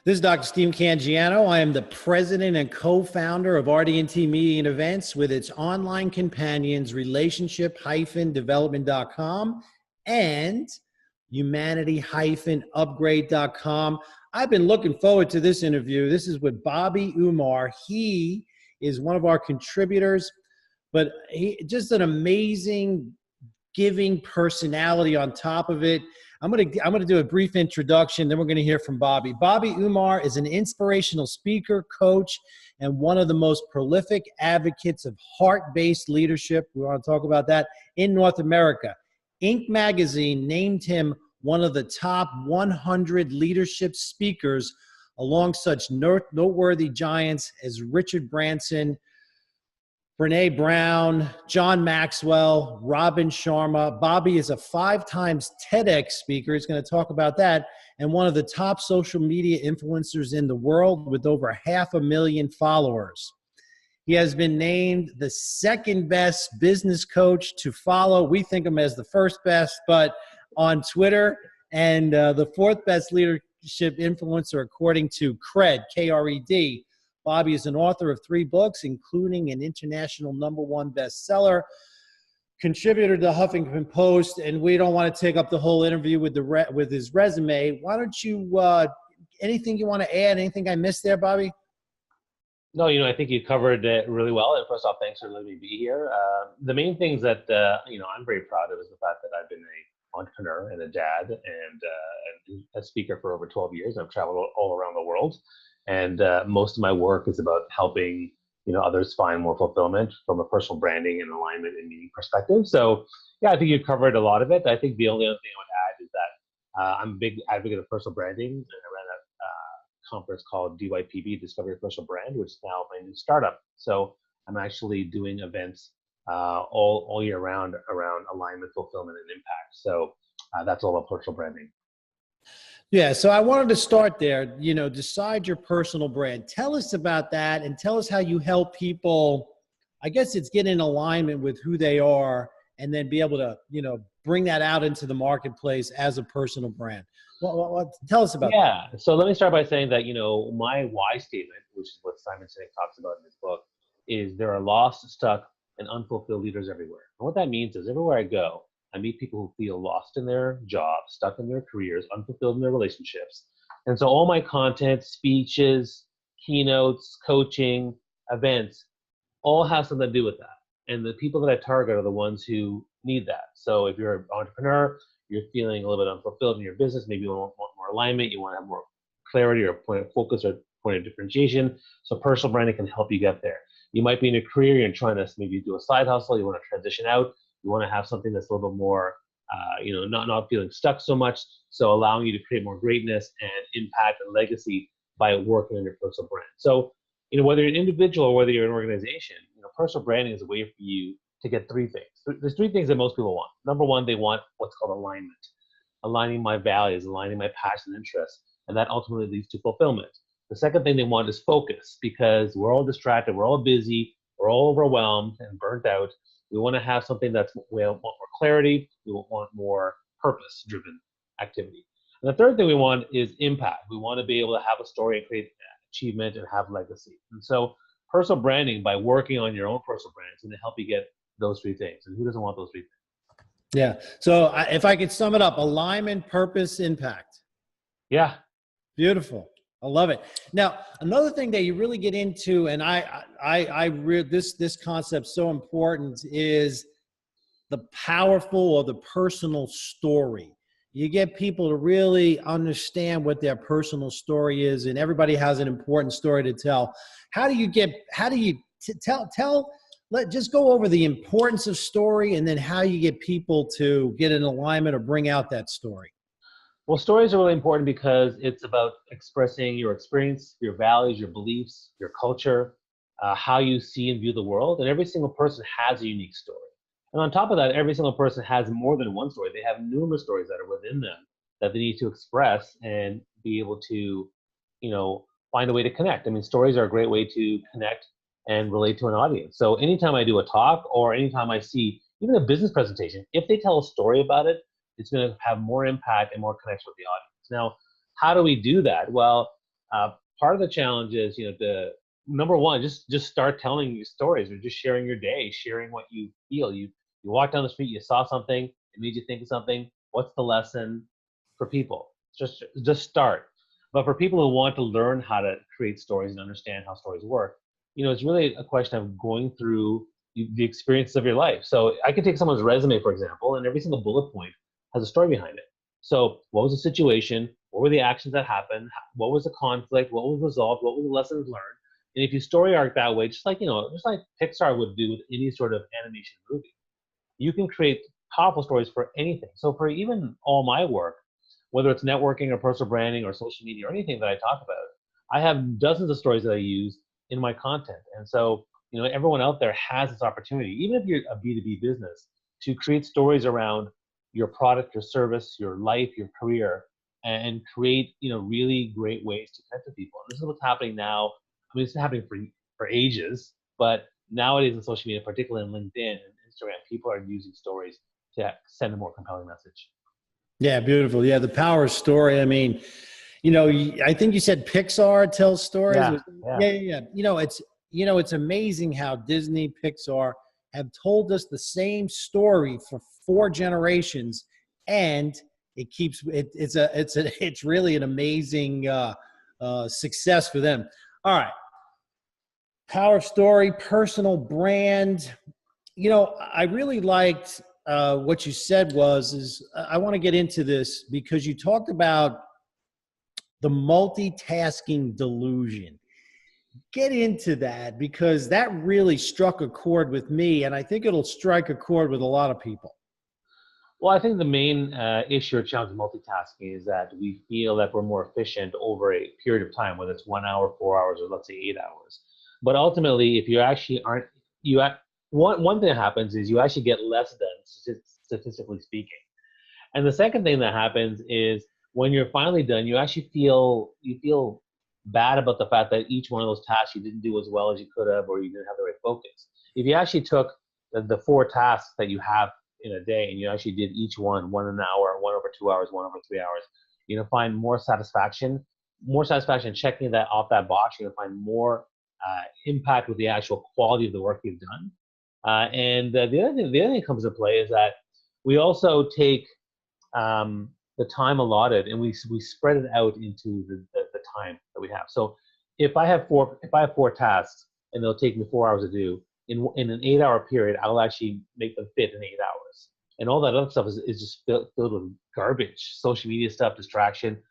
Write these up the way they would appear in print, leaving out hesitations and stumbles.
This is Dr. Steve Cangiano. I am the president and co-founder of RDT.Media and Events with its online companions, relationship-development.com and humanity-upgrade.com. I've been looking forward to this interview. This is with Bobby Umar. He is one of our contributors, but he just an amazing giving personality on top of it. I'm gonna do a brief introduction, then we're gonna hear from Bobby. Bobby Umar is an inspirational speaker, coach, and one of the most prolific advocates of heart-based leadership. We want to talk about that in North America. Inc. magazine named him one of the top 100 leadership speakers along such noteworthy giants as Richard Branson, Brene Brown, John Maxwell, Robin Sharma. Bobby is a 5-time TEDx speaker. He's going to talk about that. And one of the top social media influencers in the world with over 500,000 followers. He has been named the second best business coach to follow. We think of him as the first best, but on Twitter, and the 4th best leadership influencer according to CRED, K-R-E-D. Bobby is an author of 3 books, including an international #1 bestseller, contributor to the Huffington Post, and we don't want to take up the whole interview with his resume. Why don't you, anything you want to add, anything I missed there, Bobby? No, I think you covered it really well. And first off, thanks for letting me be here. The main things that, I'm very proud of is the fact that I've been an entrepreneur and a dad and a speaker for over 12 years. I've traveled all around the world. And most of my work is about helping, others find more fulfillment from a personal branding and alignment and meaning perspective. So, yeah, I think you covered a lot of it. I think the only other thing I would add is that I'm a big advocate of personal branding. And I ran a conference called DYPB, Discover Your Personal Brand, which is now my new startup. So I'm actually doing events all year round around alignment, fulfillment, and impact. So that's all about personal branding. Yeah, so I wanted to start there, decide your personal brand. Tell us about that and tell us how you help people, I guess it's get in alignment with who they are and then be able to, bring that out into the marketplace as a personal brand. Tell us about that. Yeah, so let me start by saying that, my why statement, which is what Simon Sinek talks about in his book, is there are lost, stuck, and unfulfilled leaders everywhere. And what that means is everywhere I go, I meet people who feel lost in their jobs, stuck in their careers, unfulfilled in their relationships. And so all my content, speeches, keynotes, coaching, events, all have something to do with that. And the people that I target are the ones who need that. So if you're an entrepreneur, you're feeling a little bit unfulfilled in your business, maybe you want more alignment, you want to have more clarity or point of focus or point of differentiation. So personal branding can help you get there. You might be in a career, you're trying to maybe do a side hustle, you want to transition out. You want to have something that's a little bit more, not feeling stuck so much. So allowing you to create more greatness and impact and legacy by working on your personal brand. So, whether you're an individual or whether you're an organization, personal branding is a way for you to get 3 things. There's 3 things that most people want. Number 1, they want what's called alignment, aligning my values, aligning my passion and interests, and that ultimately leads to fulfillment. The second thing they want is focus, because we're all distracted, we're all busy, we're all overwhelmed and burnt out. We want to have something we want more clarity. We want more purpose-driven activity. And the third thing we want is impact. We want to be able to have a story and create achievement and have legacy. And so personal branding, by working on your own personal brand, is going to help you get those 3 things. And who doesn't want those 3 things? Yeah. So if I could sum it up, alignment, purpose, impact. Yeah. Beautiful. I love it. Now, another thing that you really get into, and this concept's so important, is the powerful or the personal story. You get people to really understand what their personal story is, and everybody has an important story to tell. Just go over the importance of story and then how you get people to get in alignment or bring out that story. Well, stories are really important because it's about expressing your experience, your values, your beliefs, your culture, how you see and view the world. And every single person has a unique story. And on top of that, every single person has more than one story. They have numerous stories that are within them that they need to express and be able to, find a way to connect. I mean, stories are a great way to connect and relate to an audience. So anytime I do a talk or anytime I see even a business presentation, if they tell a story about it, it's going to have more impact and more connection with the audience. Now, how do we do that? Well, Part of the challenge is, the number one, just start telling your stories or just sharing your day, sharing what you feel. You walk down the street, you saw something, it made you think of something. What's the lesson for people? Just start. But for people who want to learn how to create stories and understand how stories work, it's really a question of going through the experiences of your life. So I could take someone's resume, for example, and every single bullet point has a story behind it. So what was the situation? What were the actions that happened? What was the conflict? What was resolved? What were the lessons learned? And if you story arc that way, just like Pixar would do with any sort of animation movie, you can create powerful stories for anything. So for even all my work, whether it's networking or personal branding or social media or anything that I talk about, I have dozens of stories that I use in my content. And so, everyone out there has this opportunity, even if you're a B2B business, to create stories around your product, your service, your life, your career, and create, really great ways to connect with people. And this is what's happening now. I mean, it's been happening for ages, but nowadays in social media, particularly in LinkedIn and Instagram, people are using stories to send a more compelling message. Yeah, beautiful. Yeah, the power of story. I mean, I think you said Pixar tells stories. Yeah, yeah. Yeah. It's amazing how Disney, Pixar have told us the same story for 4 generations, and it keeps it's really an amazing success for them. All right, power of story, personal brand. I really liked what you said is I want to get into this because you talked about the multitasking delusion. Get into that because that really struck a chord with me, and I think it'll strike a chord with a lot of people. Well, I think the main issue or challenge with multitasking is that we feel that we're more efficient over a period of time, whether it's 1 hour, 4 hours, or let's say 8 hours. But ultimately, if you actually aren't, one thing that happens is you actually get less done, statistically speaking. And the second thing that happens is when you're finally done, you feel bad about the fact that each one of those tasks you didn't do as well as you could have, or you didn't have the right focus. If you actually took the 4 tasks that you have in a day and you actually did each one an hour, 1/2 hours, 1/3 hours, find more satisfaction checking that off that box. You're gonna find more impact with the actual quality of the work you've done. And the other thing that comes into play is that we also take the time allotted and we spread it out into the time that we have. So if I have four tasks and they'll take me 4 hours to do, in an 8 hour period, I'll actually make them fit in 8 hours. And all that other stuff is just filled with garbage, social media stuff, distraction,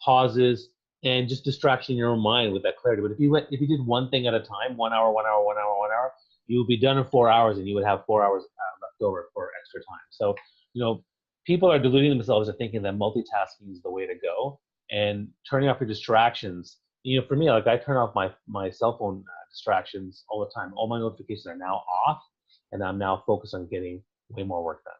pauses, and just distraction in your own mind with that clarity. But if you did one thing at a time, 1 hour, 1 hour, 1 hour, 1 hour, you would be done in 4 hours and you would have 4 hours left over for extra time. So, people are deluding themselves into thinking that multitasking is the way to go, and turning off your distractions. For me, like I turn off my cell phone distractions all the time. All my notifications are now off, and I'm now focused on getting way more work done.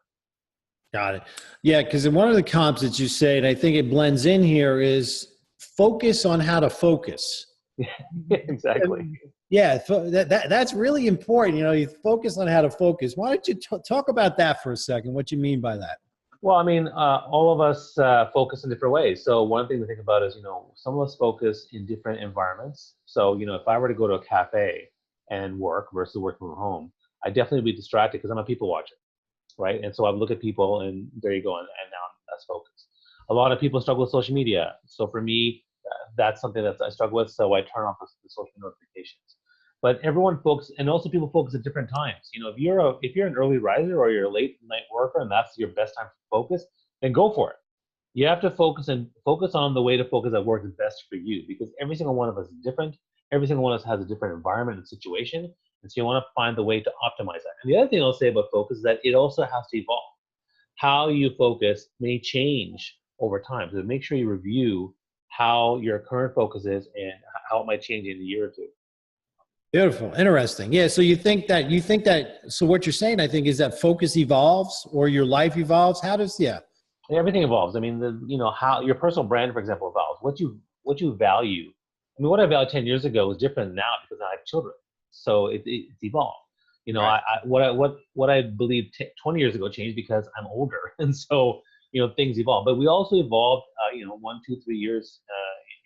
Got it. Yeah, because one of the comps that you say, and I think it blends in here, is focus on how to focus. Exactly. Yeah, that's really important. You focus on how to focus. Why don't you talk about that for a second? What you mean by that? Well, I mean, all of us focus in different ways. So one thing to think about is, some of us focus in different environments. So, if I were to go to a cafe and work versus working from home, I definitely would be distracted because I'm a people watcher, right? And so I would look at people and there you go, and now I'm less focused. A lot of people struggle with social media. So for me, that's something that I struggle with. So I turn off the social notifications. But everyone focuses, and also people focus at different times. If you're an early riser or you're a late night worker and that's your best time to focus, then go for it. You have to focus on the way to focus that works best for you, because every single one of us is different. Every single one of us has a different environment and situation, and so you want to find the way to optimize that. And the other thing I'll say about focus is that it also has to evolve. How you focus may change over time, so make sure you review how your current focus is and how it might change in a year or two. Beautiful. Interesting. Yeah. So you think that, so what you're saying, I think, is that focus evolves or your life evolves. Yeah. Everything evolves. I mean, how your personal brand, for example, evolves. What you value. I mean, what I valued 10 years ago is different now because I have children. So it's evolved. Right. What I believed 20 years ago changed because I'm older. And so, things evolve. But we also evolved, 1, 2, 3 years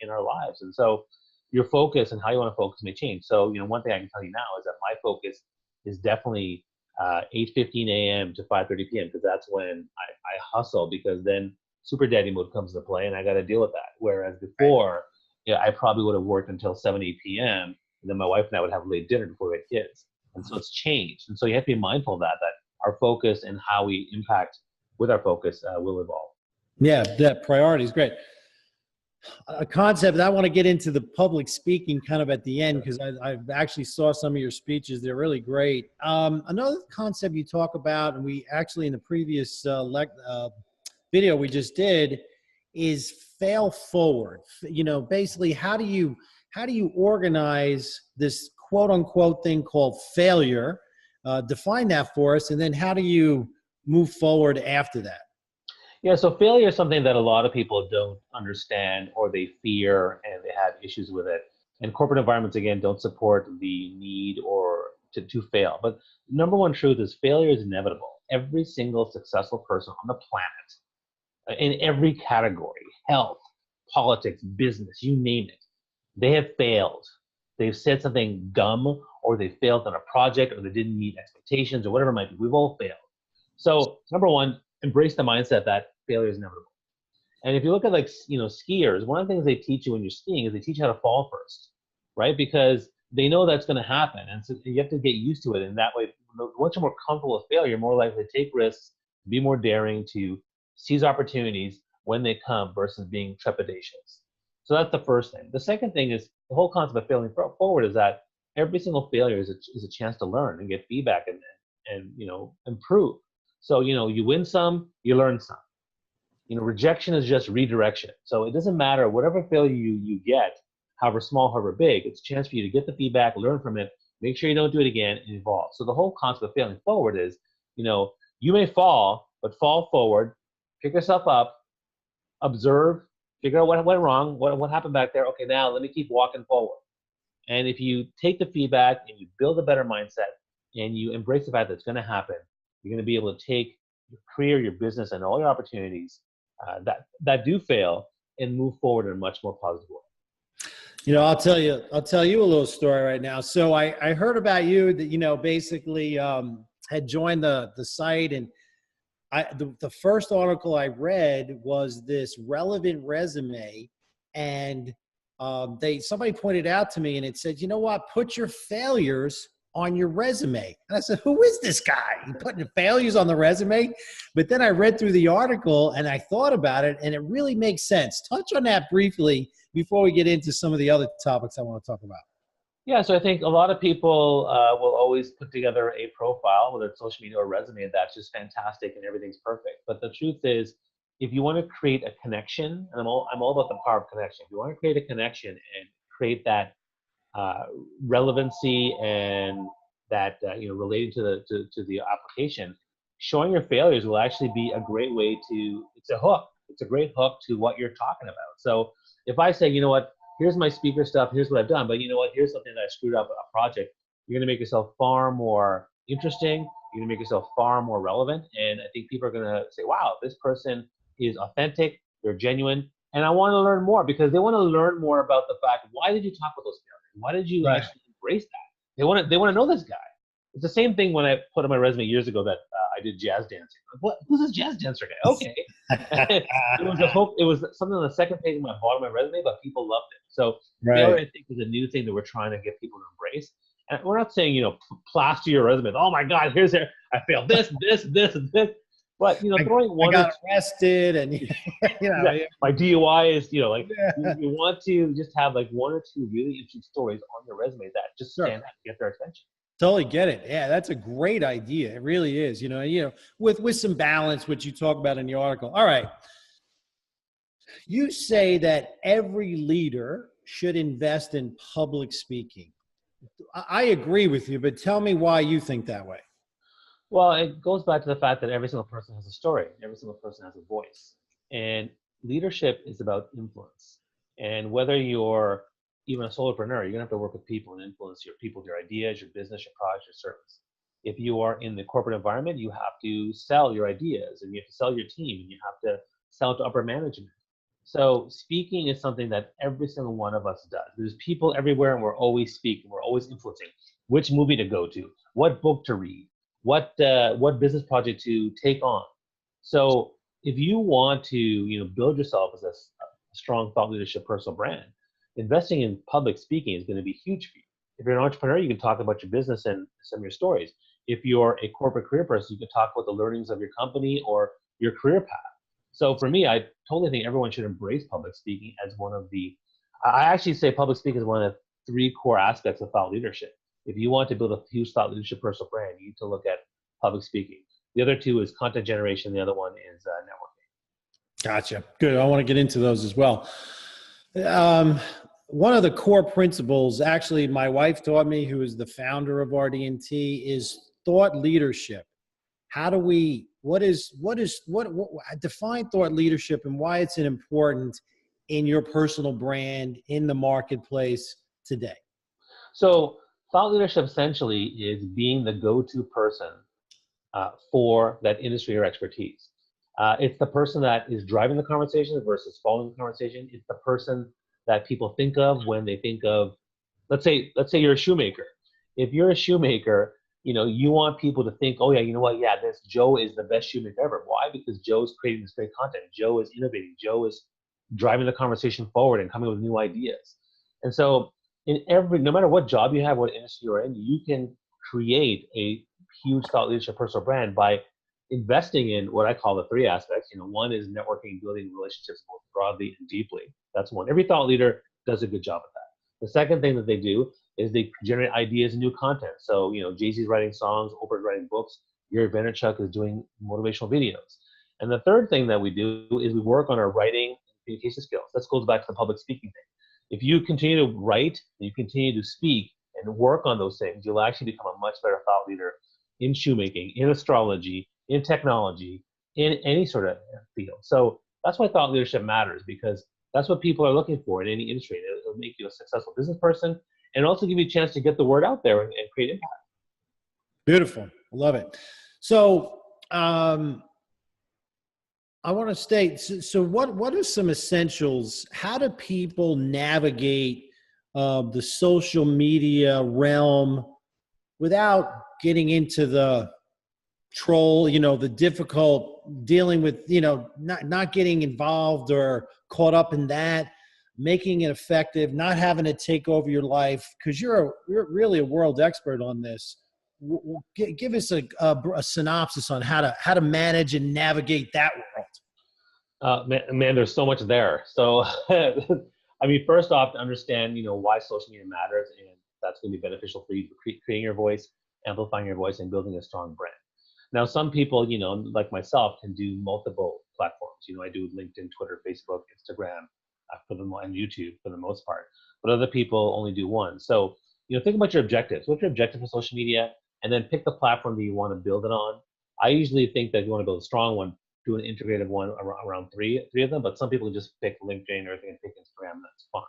in our lives. And so your focus and how you want to focus may change. So, one thing I can tell you now is that my focus is definitely 8:15 a.m. to 5:30 p.m. because that's when I hustle, because then super daddy mode comes into play and I got to deal with that. Whereas before, I probably would have worked until 7, 8 p.m. and then my wife and I would have late dinner before we had kids. And so it's changed. And so you have to be mindful of that our focus and how we impact with our focus will evolve. Yeah, that priority is great. A concept, I want to get into the public speaking kind of at the end, because I actually saw some of your speeches. They're really great. Another concept you talk about, and we actually in the previous video we just did, is fail forward. Basically, how do you organize this quote unquote thing called failure? Define that for us, and then how do you move forward after that? Yeah, so failure is something that a lot of people don't understand, or they fear and they have issues with it. And corporate environments, again, don't support the need or to fail. But number one truth is failure is inevitable. Every single successful person on the planet, in every category, health, politics, business, you name it, they have failed. They've said something dumb, or they failed on a project, or they didn't meet expectations, or whatever it might be. We've all failed. So number one, embrace the mindset that failure is inevitable. And if you look at skiers, one of the things they teach you when you're skiing is they teach you how to fall first, right? Because they know that's going to happen, and so you have to get used to it. And that way, once you're more comfortable with failure, you're more likely to take risks, be more daring, to seize opportunities when they come versus being trepidatious. So that's the first thing. The second thing is the whole concept of failing forward is that every single failure is a chance to learn and get feedback and improve. So, you win some, you learn some. Rejection is just redirection. So it doesn't matter, whatever failure you get, however small, however big, it's a chance for you to get the feedback, learn from it, make sure you don't do it again, and evolve. So the whole concept of failing forward is, you may fall, but fall forward, pick yourself up, observe, figure out what went wrong, what happened back there. Okay, now let me keep walking forward. And if you take the feedback and you build a better mindset and you embrace the fact that it's going to happen, you're going to be able to take your career, your business, and all your opportunities that do fail and move forward in a much more positive way. I'll tell you a little story right now. So I heard about you that, basically had joined the site, and the first article I read was this relevant resume, and somebody pointed out to me, and it said, put your failures on your resume. And I said, who is this guy? He putting failures on the resume? But then I read through the article and I thought about it, and it really makes sense. Touch on that briefly before we get into some of the other topics I want to talk about. Yeah, so I think a lot of people will always put together a profile, whether it's social media or resume, and that's just fantastic and everything's perfect. But the truth is, if you want to create a connection, and I'm all about the power of connection. If you want to create a connection and create that relevancy and that relating to the application, showing your failures will actually be a great way to. It's a hook. It's a great hook to what you're talking about. So if I say, here's my speaker stuff, here's what I've done, but here's something that I screwed up a project, you're going to make yourself far more interesting. You're going to make yourself far more relevant, and I think people are going to say, wow, this person is authentic, they're genuine, and I want to learn more, because they want to learn more about the fact, why did you talk about those failures? Why did you actually embrace that? They want to know this guy. It's the same thing when I put on my resume years ago that I did jazz dancing. Like, who's this jazz dancer guy? Okay. It was a hope. It was something on the second page of my bottom of my resume, but people loved it. So failure, I think, is a new thing that we're trying to get people to embrace. And we're not saying, plaster your resume. Oh my God, I failed this, and this. But throwing one. I got arrested, and my DUI is, you want to just have like one or two really interesting stories on your resume that just stand out, get their attention. Totally get it. Yeah, that's a great idea. It really is. With some balance, which you talk about in the article. All right. You say that every leader should invest in public speaking. I agree with you, but tell me why you think that way. Well, it goes back to the fact that every single person has a story. Every single person has a voice. And leadership is about influence. And whether you're even a solopreneur, you're going to have to work with people and influence your people, your ideas, your business, your product, your service. If you are in the corporate environment, you have to sell your ideas, and you have to sell your team, and you have to sell to upper management. So speaking is something that every single one of us does. There's people everywhere, and we're always speaking. We're always influencing. Which movie to go to, what book to read, what business project to take on. So if you want to, build yourself as a strong thought leadership personal brand, investing in public speaking is going to be huge for you. If you're an entrepreneur, you can talk about your business and some of your stories. If you're a corporate career person, you can talk about the learnings of your company or your career path. So for me, I totally think everyone should embrace public speaking as one of the, I actually say public speaking is one of the three core aspects of thought leadership. If you want to build a huge thought leadership personal brand, you need to look at public speaking. The other two is content generation. The other one is networking. Gotcha. Good. I want to get into those as well. One of the core principles, actually, my wife taught me, who is the founder of RDT, is thought leadership. How do we, what define thought leadership and why it's important in your personal brand, in the marketplace today? So thought leadership essentially is being the go-to person for that industry or expertise. It's the person that is driving the conversation versus following the conversation. It's the person that people think of when they think of, let's say you're a shoemaker. If you're a shoemaker, you want people to think, oh yeah, you know what? Yeah, this Joe is the best shoemaker ever. Why? Because Joe's creating this great content. Joe is innovating. Joe is driving the conversation forward and coming with new ideas. And so no matter what job you have, what industry you're in, you can create a huge thought leadership personal brand by investing in what I call the three aspects. One is networking, building relationships both broadly and deeply. That's one. Every thought leader does a good job of that. The second thing that they do is they generate ideas and new content. So, Jay-Z's writing songs, Oprah's writing books, Gary Vaynerchuk is doing motivational videos. And the third thing that we do is we work on our writing and communication skills. That goes back to the public speaking thing. If you continue to write, and you continue to speak and work on those things, you'll actually become a much better thought leader in shoemaking, in astrology, in technology, in any sort of field. So that's why thought leadership matters, because that's what people are looking for in any industry. It'll make you a successful business person and also give you a chance to get the word out there and create impact. Beautiful. I love it. So I want to state, so what are some essentials? How do people navigate the social media realm without getting into the troll, the difficult dealing with, not getting involved or caught up in that, making it effective, not having it take over your life? Because you're really a world expert on this. Give us a synopsis on how to manage and navigate that world. Man, there's so much there. So, I mean, first off, to understand, why social media matters, and that's going to be beneficial for you, creating your voice, amplifying your voice, and building a strong brand. Now, some people, like myself, can do multiple platforms. I do LinkedIn, Twitter, Facebook, Instagram, and YouTube for the most part. But other people only do one. So, think about your objectives. What's your objective for social media? And then pick the platform that you want to build it on. I usually think that if you want to build a strong one, do an integrated one around three of them. But some people just pick LinkedIn or they can pick Instagram. That's fine.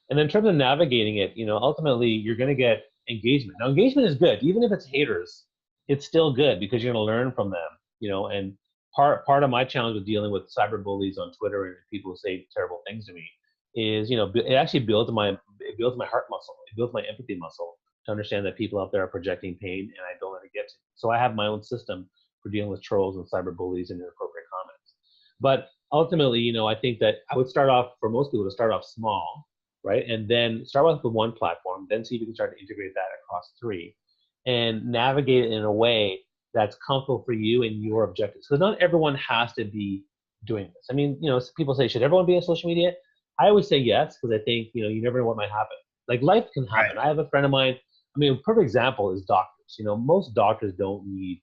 And then in terms of navigating it, ultimately you're going to get engagement. Now, engagement is good, even if it's haters. It's still good because you're going to learn from them, and part of my challenge with dealing with cyber bullies on Twitter and people who say terrible things to me is, it actually builds my heart muscle. It builds my empathy muscle to understand that people out there are projecting pain and I don't let it get to me. So I have my own system for dealing with trolls and cyber bullies and inappropriate comments. But ultimately, I think that I would start off, for most people, to start off small, right? And then start off with one platform, then see if you can start to integrate that across three and navigate it in a way that's comfortable for you and your objectives. Because not everyone has to be doing this. I mean, people say, should everyone be on social media? I always say yes, because I think, you never know what might happen. Like, life can happen. Right. I have a friend of mine, a perfect example is doctors. Most doctors don't need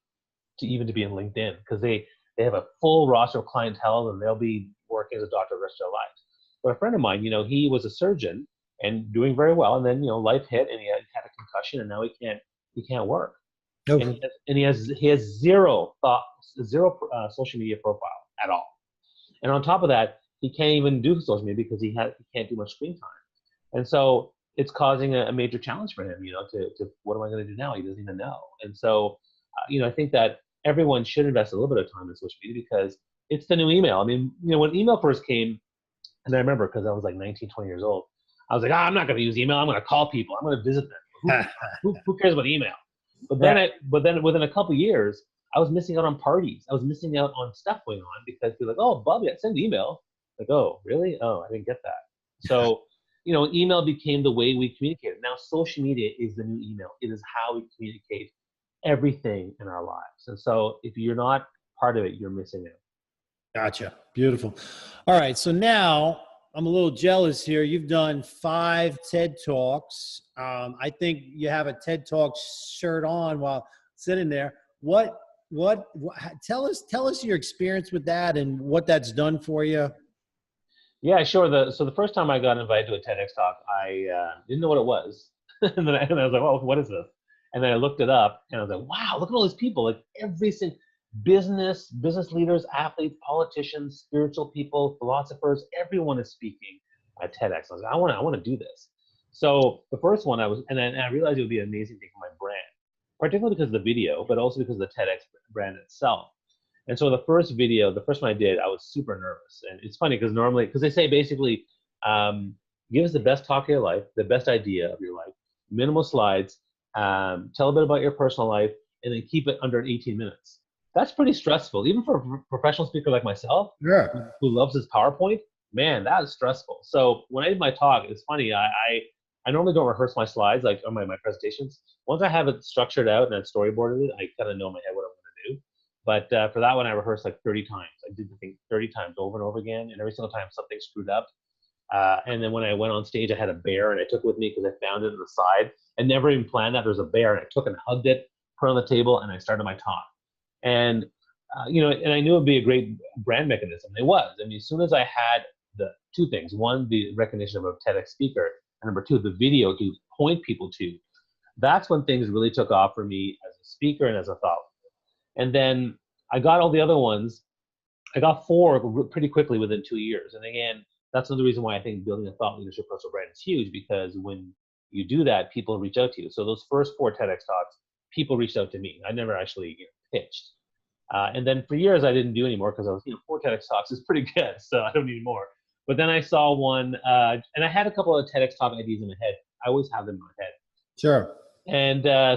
to even to be in LinkedIn because they have a full roster of clientele and they'll be working as a doctor the rest of their lives. But a friend of mine, he was a surgeon and doing very well. And then, life hit and he had a concussion and now he can't work. Okay. And he has zero social media profile at all. And on top of that, he can't even do social media because he can't do much screen time. And so it's causing a major challenge for him, to what am I going to do now? He doesn't even know. And so, I think that everyone should invest a little bit of time in social media because it's the new email. When email first came, And I remember because I was like 19, 20 years old, I was like, I'm not going to use email. I'm going to call people. I'm going to visit them. Who cares about email? But then, Right. but then within a couple of years, I was missing out on parties. I was missing out on stuff going on because they're like, oh, Bobby, I send email. Like, oh, really? Oh, I didn't get that. So, email became the way we communicated. Now, social media is the new email. It is how we communicate everything in our lives. And so, if you're not part of it, you're missing it. Gotcha. Beautiful. All right. So now I'm a little jealous here. You've done 5 TED Talks. I think you have a TED Talk shirt on while sitting there. What tell us your experience with that and what that's done for you. Yeah, sure. So the first time I got invited to a TEDx talk, I didn't know what it was, and I was like, "Oh, what is this?" And then I looked it up, and I was like, "Wow, look at all these people! Like every single business leaders, athletes, politicians, spiritual people, philosophers, everyone is speaking at TEDx." I was like, I want to do this." So the first one and then I realized it would be an amazing thing for my brand, particularly because of the video, but also because of the TEDx brand itself. And so the first one I did, I was super nervous. And it's funny because they say basically, give us the best talk of your life, the best idea of your life, minimal slides, tell a bit about your personal life, and then keep it under 18 minutes. That's pretty stressful, even for a professional speaker like myself, Sure. who loves his PowerPoint. Man, that is stressful. So when I did my talk, it's funny. I normally don't rehearse my slides like on my presentations. Once I have it structured out and I've storyboarded it, I kind of know in my head what I'm going to do. But for that one, I rehearsed like 30 times. I did the thing 30 times over and over again, and every single time something screwed up. And then when I went on stage, I had a bear, and I took it with me because I found it on the side. I never even planned that there was a bear, and I took and hugged it, put it on the table, and I started my talk. And and I knew it'd be a great brand mechanism. It was. I mean, as soon as I had the 2 things: one, the recognition of a TEDx speaker, and number 2, the video to point people to. That's when things really took off for me as a speaker and as a thought. And then I got all the other ones. I got 4 pretty quickly within 2 years. And again, that's another reason why I think building a thought leadership personal brand is huge, because when you do that, people reach out to you. So those first 4 TEDx talks, people reached out to me. I never actually pitched. And then for years, I didn't do anymore because I was, 4 TEDx talks is pretty good, so I don't need more. But then I saw one, and I had a couple of TEDx talk ideas in my head. I always have them in my head. Sure. And I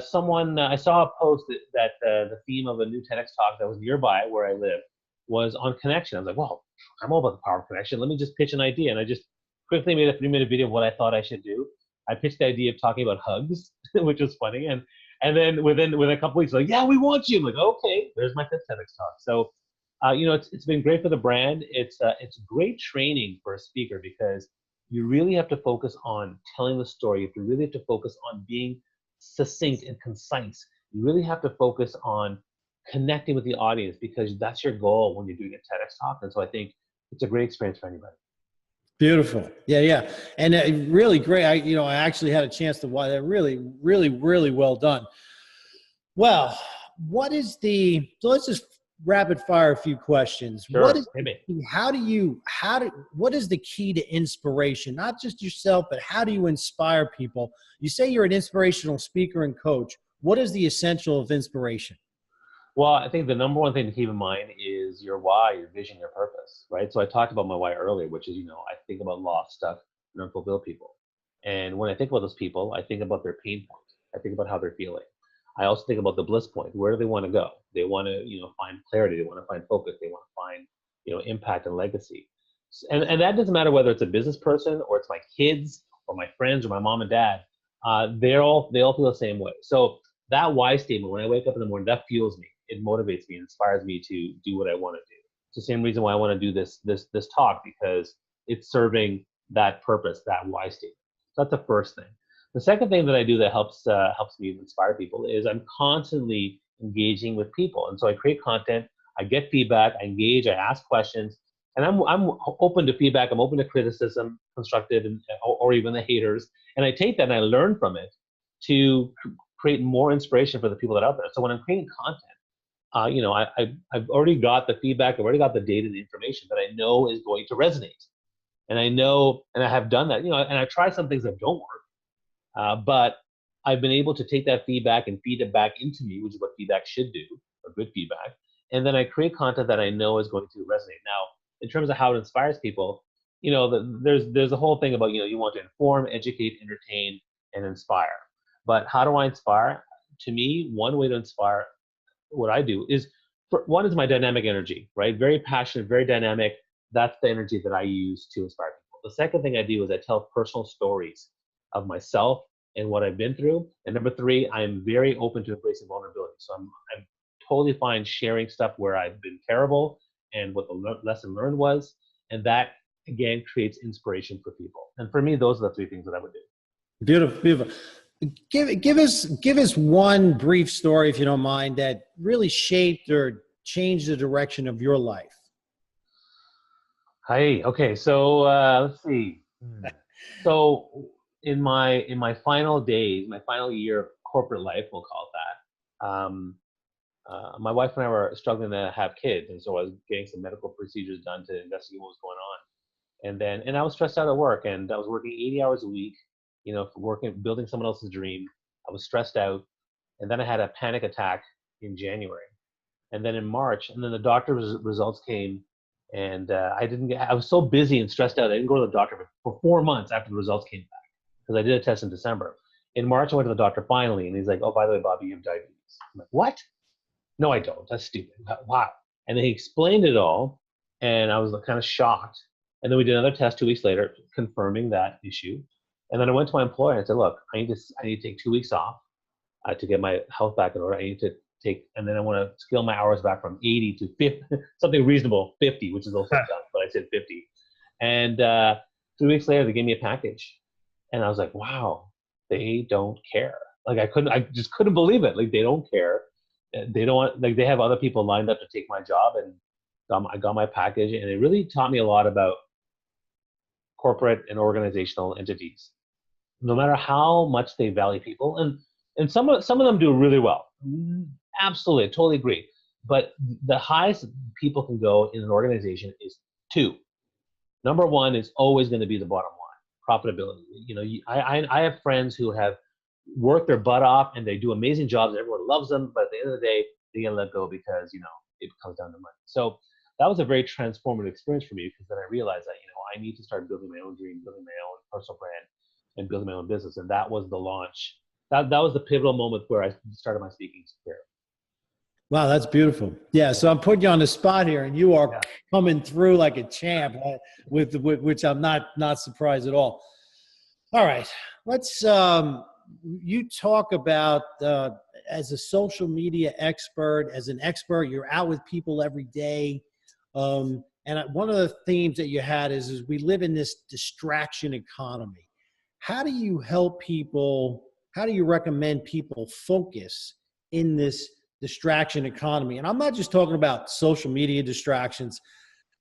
saw a post that the theme of a new TEDx talk that was nearby where I live was on connection. I was like, well, I'm all about the power of connection. Let me just pitch an idea. And I just quickly made a 3-minute video of what I thought I should do. I pitched the idea of talking about hugs, which was funny. And then within a couple weeks, like, yeah, we want you. I'm like, okay, there's my 5th TEDx talk. So, it's been great for the brand. It's great training for a speaker because you really have to focus on telling the story. You really have to focus on being succinct and concise. You really have to focus on connecting with the audience because that's your goal when you're doing a TEDx talk. And so I think it's a great experience for anybody. Beautiful. Yeah, yeah. And really great. I actually had a chance to watch that. Really, really, really well done. Well, so let's just rapid fire a few questions. Sure. Maybe. What is the key to inspiration? Not just yourself, but how do you inspire people? You say you're an inspirational speaker and coach. What is the essential of inspiration? Well, I think the number one thing to keep in mind is your why, your vision, your purpose, right? So I talked about my why earlier, which is, I think about lost, stuck, and unfulfilled people. And when I think about those people, I think about their pain point. I think about how they're feeling. I also think about the bliss point. Where do they want to go? They want to, find clarity. They want to find focus. They want to find, impact and legacy. And that doesn't matter whether it's a business person or it's my kids or my friends or my mom and dad. They all feel the same way. So that why statement, when I wake up in the morning, that fuels me. It motivates me, inspires me to do what I want to do. It's the same reason why I want to do this talk, because it's serving that purpose, that why statement. So that's the first thing. The second thing that I do that helps me inspire people is I'm constantly engaging with people, and so I create content, I get feedback, I engage, I ask questions, and I'm open to feedback. I'm open to criticism, constructive, or even the haters, and I take that and I learn from it to create more inspiration for the people that are out there. So when I'm creating content, I've already got the feedback, I've already got the data, the information that I know is going to resonate, and I know, and I have done that, and I try some things that don't work, but I've been able to take that feedback and feed it back into me, which is what feedback should do, or good feedback, and then I create content that I know is going to resonate. Now, in terms of how it inspires people, there's a whole thing about, you want to inform, educate, entertain, and inspire. But how do I inspire? To me, one way to inspire, what I do is, one is my dynamic energy, right? Very passionate, very dynamic. That's the energy that I use to inspire people. The second thing I do is I tell personal stories of myself and what I've been through. And number three, I'm very open to embracing vulnerability. So I'm totally fine sharing stuff where I've been terrible and what the lesson learned was. And that, again, creates inspiration for people. And for me, those are the three things that I would do. Beautiful, beautiful. Give us one brief story, if you don't mind, that really shaped or changed the direction of your life. Hi. Okay. So let's see. So in my final days, my final year of corporate life, we'll call it that. My wife and I were struggling to have kids, and so I was getting some medical procedures done to investigate what was going on. And I was stressed out at work, and I was working 80 hours a week, for building someone else's dream. I was stressed out, and then I had a panic attack in January, and then in March, and then the doctor's results came, and I was so busy and stressed out, I didn't go to the doctor for 4 months after the results came back, because I did a test in December. In March, I went to the doctor finally, and he's like, "Oh, by the way, Bobby, you have diabetes." I'm like, "What? No, I don't. That's stupid. Wow." And then he explained it all, and I was kind of shocked. And then we did another test 2 weeks later, confirming that issue. And then I went to my employer and I said, "Look, I need to take 2 weeks off to get my health back in order. I need to take, and then I want to scale my hours back from 80 to 50, something reasonable, 50, which is also tough, but I said 50." And 3 weeks later, they gave me a package, and I was like, "Wow, they don't care." Like I just couldn't believe it. Like they don't care. They don't want, like they have other people lined up to take my job, and I got my package, and it really taught me a lot about corporate and organizational entities. No matter how much they value people, and some of them do really well. Absolutely, I totally agree. But the highest people can go in an organization is two. Number one is always going to be the bottom line, profitability. I have friends who have worked their butt off and they do amazing jobs. Everyone loves them, but at the end of the day, they get let go because it comes down to money. So that was a very transformative experience for me, because then I realized that I need to start building my own dream, building my own personal brand, and building my own business. And that was the launch. That was the pivotal moment where I started my speaking career. Wow, that's beautiful. Yeah, so I'm putting you on the spot here, and you are Yeah. coming through like a champ, with which I'm not surprised at all. All right, let's you talk about as a social media expert, as an expert, you're out with people every day, and one of the themes that you had is we live in this distraction economy. How do you help people? How do you recommend people focus in this distraction economy? And I'm not just talking about social media distractions.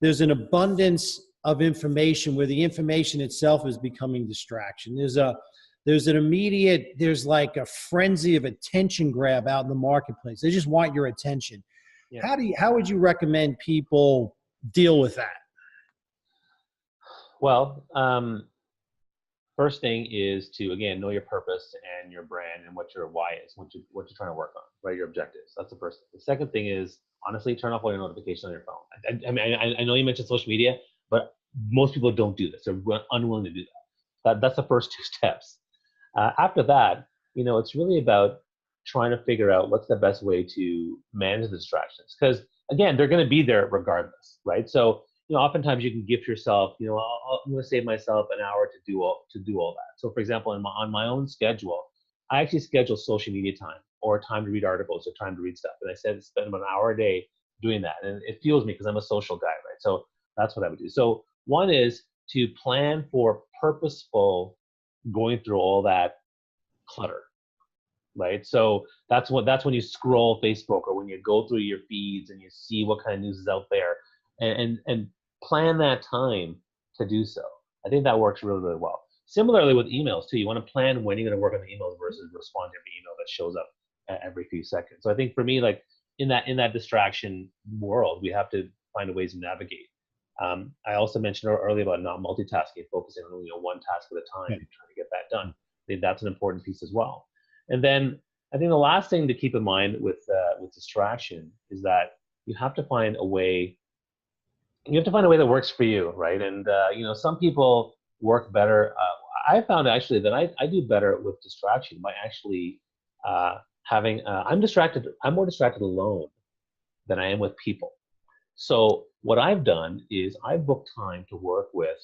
There's an abundance of information where the information itself is becoming distraction. There's like a frenzy of attention grab out in the marketplace. They just want your attention. Yeah. How would you recommend people deal with that? Well, first thing is to, again, know your purpose and your brand and what your why is, what you're trying to work on, right? Your objectives. That's the first thing. The second thing is, honestly, turn off all your notifications on your phone. I know you mentioned social media, but most people don't do this. They're unwilling to do that. That's the first two steps. After that, it's really about trying to figure out what's the best way to manage the distractions. Because again, they're going to be there regardless, right? So oftentimes you can gift yourself, I'm going to save myself an hour to do all that. So for example, on my own schedule, I actually schedule social media time, or time to read articles, or time to read stuff. And I said spend about an hour a day doing that. And it fuels me because I'm a social guy, right? So that's what I would do. So one is to plan for purposeful going through all that clutter, right? So that's when you scroll Facebook, or when you go through your feeds and you see what kind of news is out there, and plan that time to do so. I think that works really, really well. Similarly with emails too, you want to plan when you're going to work on the emails versus respond to every email that shows up every few seconds. So I think for me, like in that distraction world, we have to find ways to navigate. I also mentioned earlier about not multitasking, focusing on one task at a time and trying to get that done. I think that's an important piece as well. And then I think the last thing to keep in mind with distraction is that you have to find a way You have to find a way that works for you, right? And some people work better. I found actually that I do better with distraction by actually having. I'm more distracted alone than I am with people. So what I've done is I've booked time to work with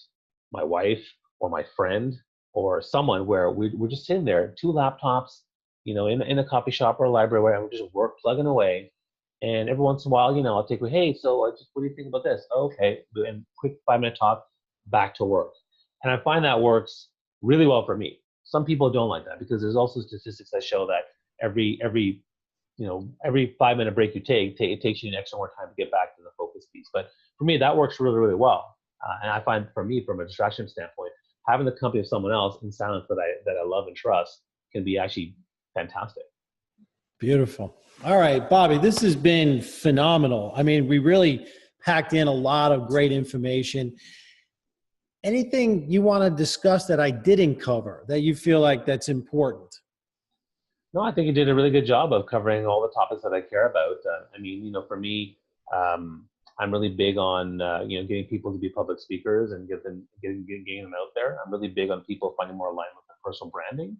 my wife or my friend or someone where we're just sitting there, two laptops, in a coffee shop or a library where we just work plugging away. And every once in a while, I'll take, hey, so what do you think about this? Okay, and quick 5-minute talk, back to work. And I find that works really well for me. Some people don't like that because there's also statistics that show that every 5-minute break you take, it takes you an extra more time to get back to the focus piece. But for me, that works really, really well. And I find for me, from a distraction standpoint, having the company of someone else in silence that I love and trust can be actually fantastic. Beautiful. All right, Bobby, this has been phenomenal. I mean, we really packed in a lot of great information. Anything you want to discuss that I didn't cover that you feel like that's important? No, I think you did a really good job of covering all the topics that I care about. For me, I'm really big on getting people to be public speakers and getting them out there. I'm really big on people finding more alignment with their personal branding,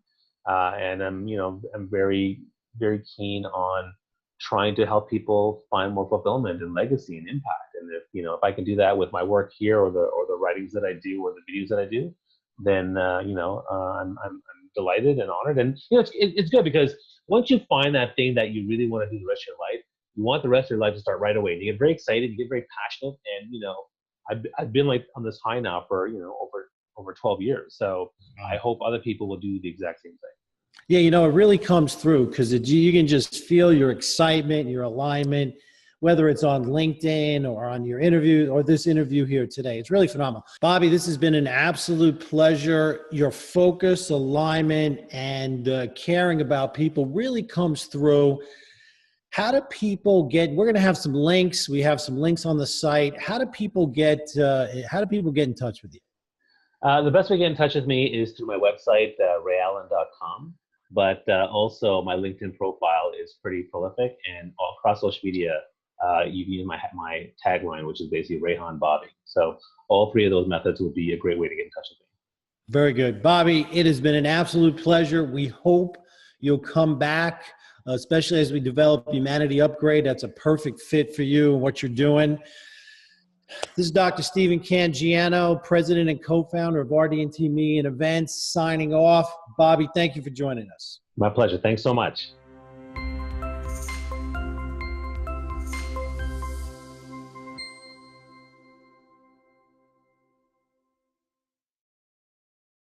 and I'm very, very keen on trying to help people find more fulfillment and legacy and impact. And if I can do that with my work here or the writings that I do or the videos that I do, then I'm delighted and honored. And it's good because once you find that thing that you really want to do the rest of your life, you want the rest of your life to start right away. And you get very excited, you get very passionate, and I've been like on this high now for over 12 years. So I hope other people will do the exact same thing. Yeah, it really comes through because you can just feel your excitement, your alignment, whether it's on LinkedIn or on your interview or this interview here today. It's really phenomenal. Bobby, this has been an absolute pleasure. Your focus, alignment, and caring about people really comes through. How do people we're going to have some links. We have some links on the site. How do people get in touch with you? The best way to get in touch with me is through my website, rayallen.com. But also my LinkedIn profile is pretty prolific, and all across social media, you can use my tagline, which is basically Rayhan Bobby. So all three of those methods would be a great way to get in touch with me. Very good. Bobby, it has been an absolute pleasure. We hope you'll come back, especially as we develop Humanity Upgrade. That's a perfect fit for you and what you're doing. This is Dr. Stephen Cangiano, president and co-founder of RDT.Media and Events, signing off. Bobby, thank you for joining us. My pleasure. Thanks so much.